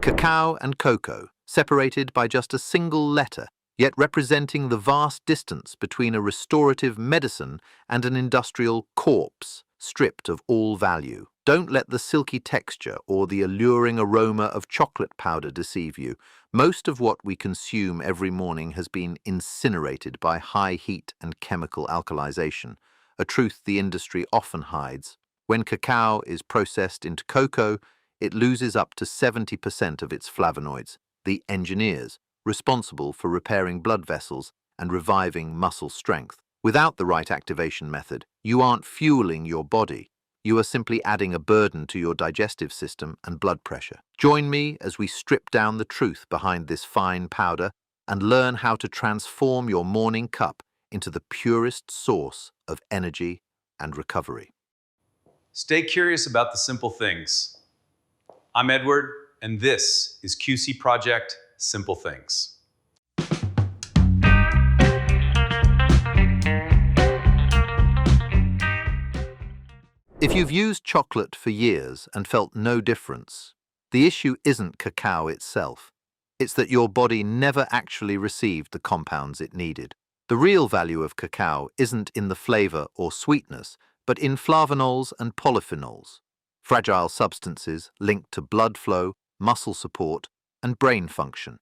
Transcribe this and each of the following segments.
Cacao and Cocoa, separated by just a single letter, yet representing the vast distance between a restorative medicine and an industrial corpse, stripped of all value. Don't let the silky texture or the alluring aroma of chocolate powder deceive you. Most of what we consume every morning has been incinerated by high heat and chemical alkalization, a truth the industry often hides. When cacao is processed into cocoa, it loses up to 70% of its flavonoids, the engineers, responsible for repairing blood vessels and reviving muscle strength. Without the right activation method, you aren't fueling your body. You are simply adding a burden to your digestive system and blood pressure. Join me as we strip down the truth behind this fine powder and learn how to transform your morning cup into the purest source of energy and recovery. Stay curious about the simple things. I'm Edward, and this is QC Project Simple Things. If you've used chocolate for years and felt no difference, the issue isn't cacao itself. It's that your body never actually received the compounds it needed. The real value of cacao isn't in the flavor or sweetness, but in flavonols and polyphenols, fragile substances linked to blood flow, muscle support, and brain function.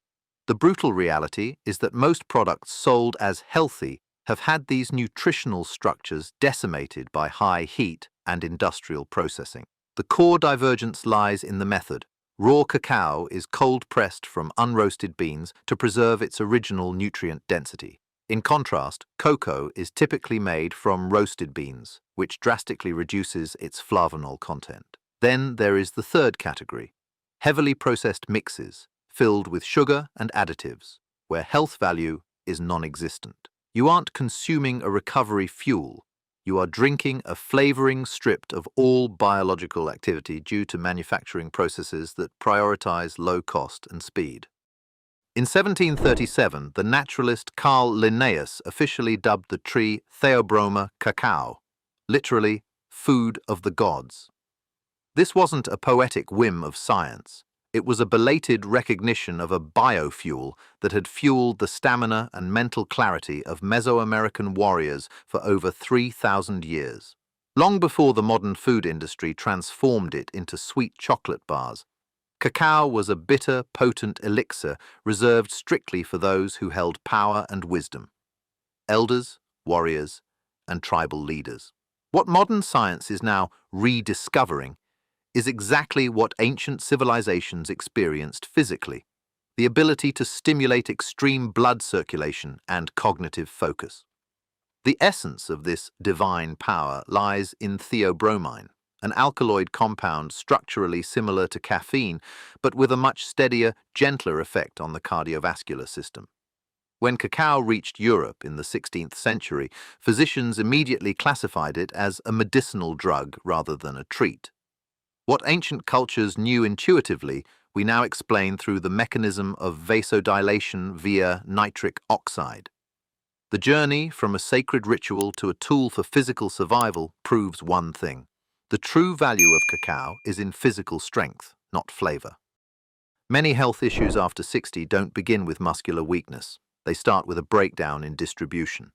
The brutal reality is that most products sold as healthy have had these nutritional structures decimated by high heat and industrial processing. The core divergence lies in the method. Raw cacao is cold-pressed from unroasted beans to preserve its original nutrient density. In contrast, cocoa is typically made from roasted beans, which drastically reduces its flavonol content. Then there is the third category, heavily processed mixes, filled with sugar and additives, where health value is non-existent. You aren't consuming a recovery fuel. You are drinking a flavoring stripped of all biological activity due to manufacturing processes that prioritize low cost and speed. In 1737, the naturalist Carl Linnaeus officially dubbed the tree Theobroma cacao, literally, food of the gods. This wasn't a poetic whim of science. It was a belated recognition of a biofuel that had fueled the stamina and mental clarity of Mesoamerican warriors for over 3,000 years. Long before the modern food industry transformed it into sweet chocolate bars, cacao was a bitter, potent elixir reserved strictly for those who held power and wisdom: elders, warriors, and tribal leaders. What modern science is now rediscovering is exactly what ancient civilizations experienced physically: the ability to stimulate extreme blood circulation and cognitive focus. The essence of this divine power lies in theobromine, an alkaloid compound structurally similar to caffeine, but with a much steadier, gentler effect on the cardiovascular system. When cacao reached Europe in the 16th century, physicians immediately classified it as a medicinal drug rather than a treat. What ancient cultures knew intuitively, we now explain through the mechanism of vasodilation via nitric oxide. The journey from a sacred ritual to a tool for physical survival proves one thing: the true value of cacao is in physical strength, not flavor. Many health issues after 60 don't begin with muscular weakness. They start with a breakdown in distribution.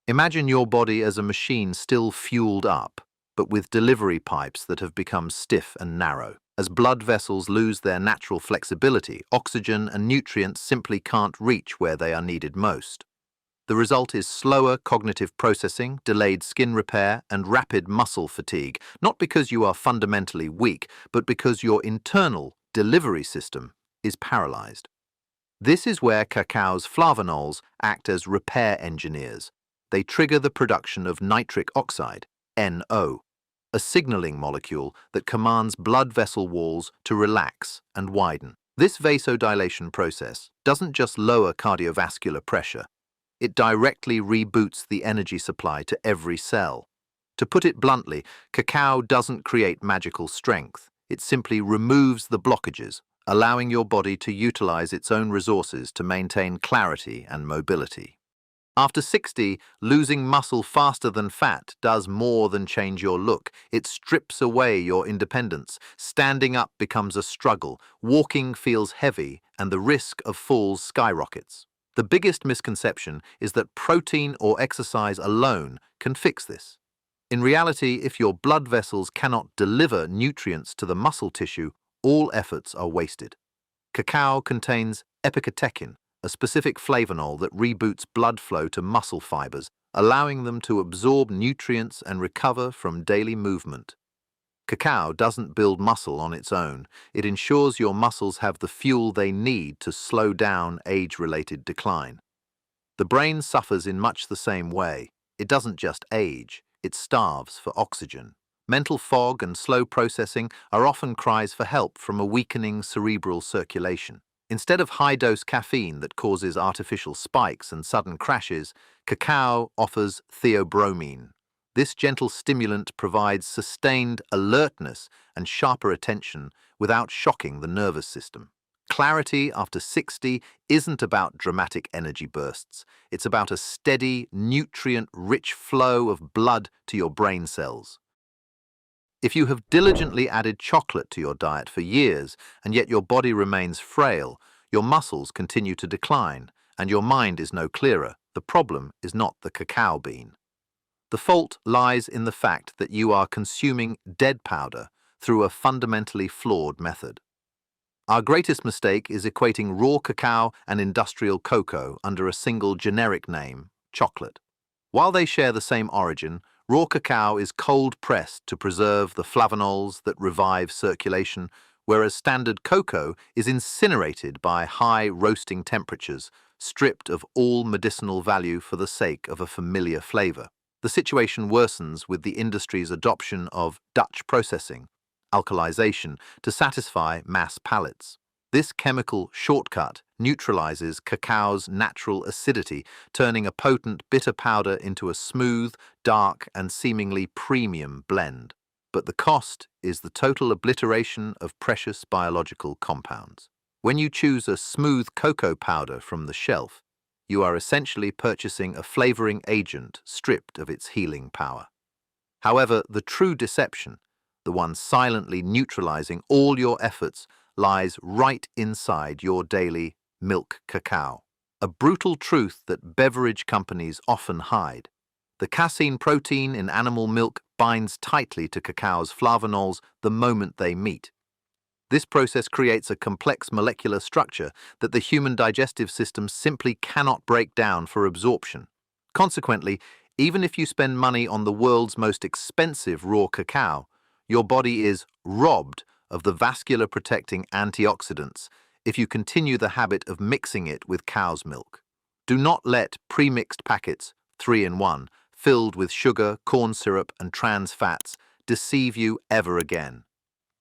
Imagine your body as a machine still fueled up, but with delivery pipes that have become stiff and narrow. As blood vessels lose their natural flexibility, oxygen and nutrients simply can't reach where they are needed most. The result is slower cognitive processing, delayed skin repair, and rapid muscle fatigue, not because you are fundamentally weak, but because your internal delivery system is paralyzed. This is where cacao's flavonols act as repair engineers. They trigger the production of nitric oxide, NO, a signaling molecule that commands blood vessel walls to relax and widen. This vasodilation process doesn't just lower cardiovascular pressure, it directly reboots the energy supply to every cell. To put it bluntly, cacao doesn't create magical strength. It simply removes the blockages, allowing your body to utilize its own resources to maintain clarity and mobility. After 60, losing muscle faster than fat does more than change your look. It strips away your independence. Standing up becomes a struggle, walking feels heavy, and the risk of falls skyrockets. The biggest misconception is that protein or exercise alone can fix this. In reality, if your blood vessels cannot deliver nutrients to the muscle tissue, all efforts are wasted. Cacao contains epicatechin, a specific flavonol that reboots blood flow to muscle fibers, allowing them to absorb nutrients and recover from daily movement. Cacao doesn't build muscle on its own. It ensures your muscles have the fuel they need to slow down age-related decline. The brain suffers in much the same way. It doesn't just age, it starves for oxygen. Mental fog and slow processing are often cries for help from a weakening cerebral circulation. Instead of high-dose caffeine that causes artificial spikes and sudden crashes, cacao offers theobromine. This gentle stimulant provides sustained alertness and sharper attention without shocking the nervous system. Clarity after 60 isn't about dramatic energy bursts. It's about a steady, nutrient-rich flow of blood to your brain cells. If you have diligently added chocolate to your diet for years, and yet your body remains frail, your muscles continue to decline, and your mind is no clearer, the problem is not the cacao bean. The fault lies in the fact that you are consuming dead powder through a fundamentally flawed method. Our greatest mistake is equating raw cacao and industrial cocoa under a single generic name, chocolate. While they share the same origin, raw cacao is cold-pressed to preserve the flavonols that revive circulation, whereas standard cocoa is incinerated by high roasting temperatures, stripped of all medicinal value for the sake of a familiar flavor. The situation worsens with the industry's adoption of Dutch processing, alkalization, to satisfy mass palates. This chemical shortcut neutralizes cacao's natural acidity, turning a potent bitter powder into a smooth, dark, and seemingly premium blend. But the cost is the total obliteration of precious biological compounds. When you choose a smooth cocoa powder from the shelf, you are essentially purchasing a flavoring agent stripped of its healing power. However, the true deception, the one silently neutralizing all your efforts, lies right inside your daily milk cacao. A brutal truth that beverage companies often hide. The casein protein in animal milk binds tightly to cacao's flavonols the moment they meet. This process creates a complex molecular structure that the human digestive system simply cannot break down for absorption. Consequently, even if you spend money on the world's most expensive raw cacao, your body is robbed of the vascular protecting antioxidants if you continue the habit of mixing it with cow's milk. Do not let pre-mixed packets, 3-in-1, filled with sugar, corn syrup, and trans fats, deceive you ever again.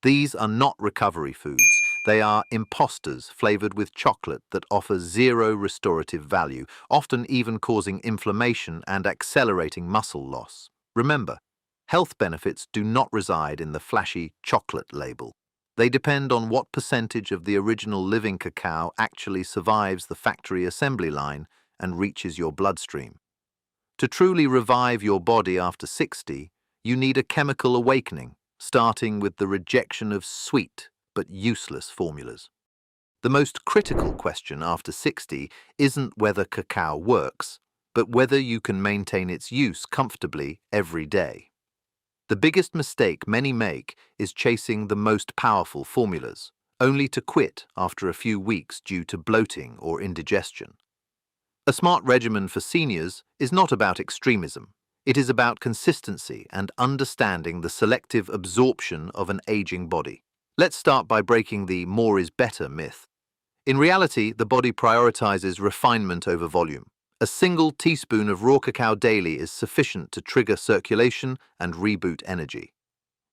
These are not recovery foods. They are imposters flavored with chocolate that offer zero restorative value, often even causing inflammation and accelerating muscle loss. Remember, health benefits do not reside in the flashy chocolate label. They depend on what percentage of the original living cacao actually survives the factory assembly line and reaches your bloodstream. To truly revive your body after 60, you need a chemical awakening, starting with the rejection of sweet but useless formulas. The most critical question after 60 isn't whether cacao works, but whether you can maintain its use comfortably every day. The biggest mistake many make is chasing the most powerful formulas, only to quit after a few weeks due to bloating or indigestion. A smart regimen for seniors is not about extremism. It is about consistency and understanding the selective absorption of an aging body. Let's start by breaking the more is better myth. In reality, the body prioritizes refinement over volume. A single teaspoon of raw cacao daily is sufficient to trigger circulation and reboot energy.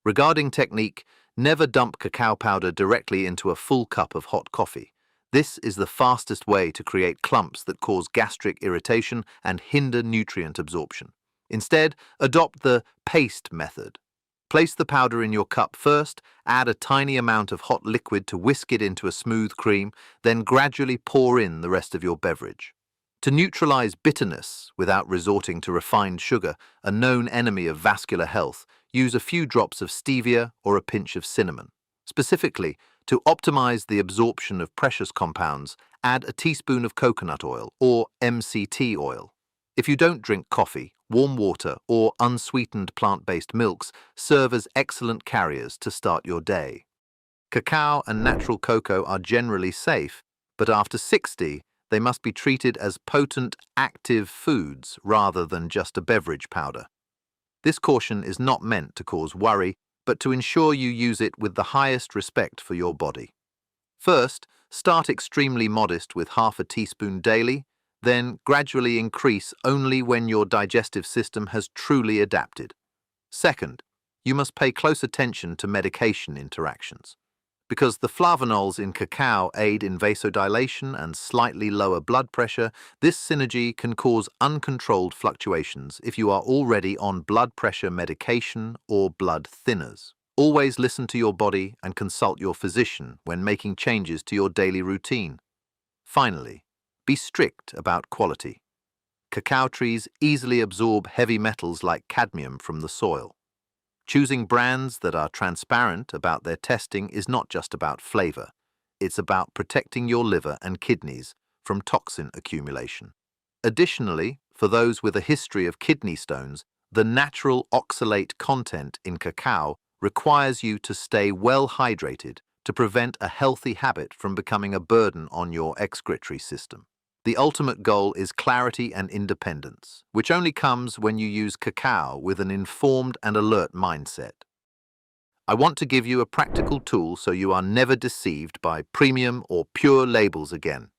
Regarding technique, never dump cacao powder directly into a full cup of hot coffee. This is the fastest way to create clumps that cause gastric irritation and hinder nutrient absorption. Instead, adopt the paste method. Place the powder in your cup first, add a tiny amount of hot liquid to whisk it into a smooth cream, then gradually pour in the rest of your beverage. To neutralize bitterness without resorting to refined sugar, a known enemy of vascular health, use a few drops of stevia or a pinch of cinnamon. Specifically, to optimize the absorption of precious compounds, add a teaspoon of coconut oil or MCT oil. If you don't drink coffee, warm water or unsweetened plant-based milks serve as excellent carriers to start your day. Cacao and natural cocoa are generally safe, but after 60, they must be treated as potent, active foods rather than just a beverage powder. This caution is not meant to cause worry, but to ensure you use it with the highest respect for your body. First, start extremely modest with half a teaspoon daily, then gradually increase only when your digestive system has truly adapted. Second, you must pay close attention to medication interactions. Because the flavonols in cacao aid in vasodilation and slightly lower blood pressure, this synergy can cause uncontrolled fluctuations if you are already on blood pressure medication or blood thinners. Always listen to your body and consult your physician when making changes to your daily routine. Finally, be strict about quality. Cacao trees easily absorb heavy metals like cadmium from the soil. Choosing brands that are transparent about their testing is not just about flavor. It's about protecting your liver and kidneys from toxin accumulation. Additionally, for those with a history of kidney stones, the natural oxalate content in cacao requires you to stay well hydrated to prevent a healthy habit from becoming a burden on your excretory system. The ultimate goal is clarity and independence, which only comes when you use cacao with an informed and alert mindset. I want to give you a practical tool so you are never deceived by premium or pure labels again.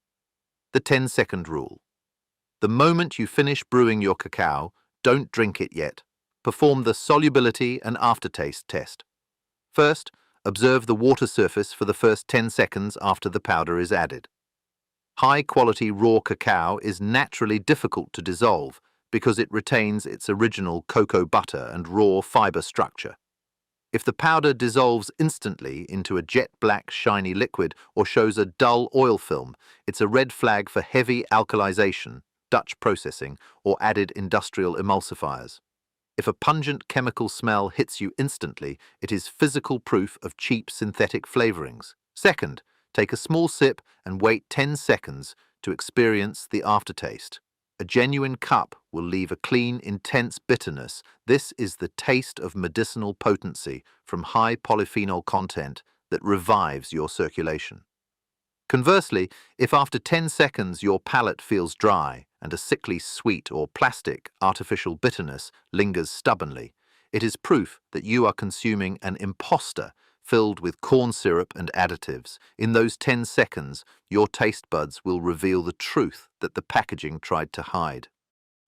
The 10-second rule. The moment you finish brewing your cacao, don't drink it yet. Perform the solubility and aftertaste test. First, observe the water surface for the first 10 seconds after the powder is added. High-quality raw cacao is naturally difficult to dissolve because it retains its original cocoa butter and raw fiber structure. If the powder dissolves instantly into a jet-black shiny liquid or shows a dull oil film, it's a red flag for heavy alkalization, Dutch processing, or added industrial emulsifiers. If a pungent chemical smell hits you instantly, it is physical proof of cheap synthetic flavorings. Second, take a small sip and wait 10 seconds to experience the aftertaste. A genuine cup will leave a clean, intense bitterness. This is the taste of medicinal potency from high polyphenol content that revives your circulation. Conversely, if after 10 seconds your palate feels dry and a sickly sweet or plastic artificial bitterness lingers stubbornly, it is proof that you are consuming an imposter filled with corn syrup and additives. In those 10 seconds, your taste buds will reveal the truth that the packaging tried to hide.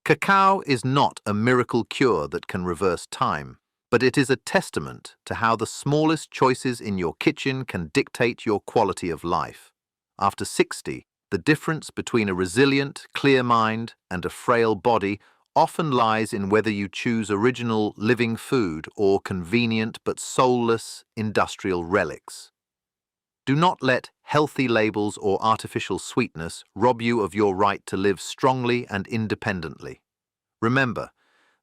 Cacao is not a miracle cure that can reverse time, but it is a testament to how the smallest choices in your kitchen can dictate your quality of life. After 60, the difference between a resilient, clear mind and a frail body often lies in whether you choose original living food or convenient but soulless industrial relics. Do not let healthy labels or artificial sweetness rob you of your right to live strongly and independently. Remember,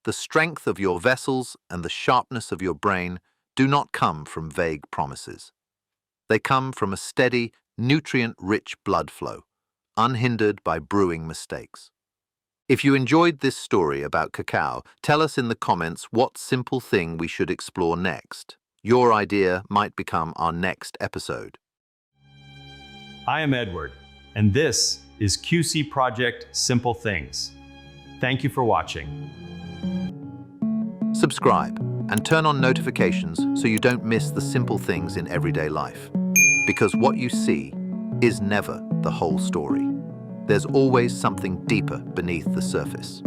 the strength of your vessels and the sharpness of your brain do not come from vague promises. They come from a steady, nutrient-rich blood flow, unhindered by brewing mistakes. If you enjoyed this story about cacao, tell us in the comments what simple thing we should explore next. Your idea might become our next episode. I am Edward, and this is QC Project Simple Things. Thank you for watching. Subscribe and turn on notifications so you don't miss the simple things in everyday life. Because what you see is never the whole story. There's always something deeper beneath the surface.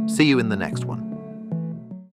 See you in the next one.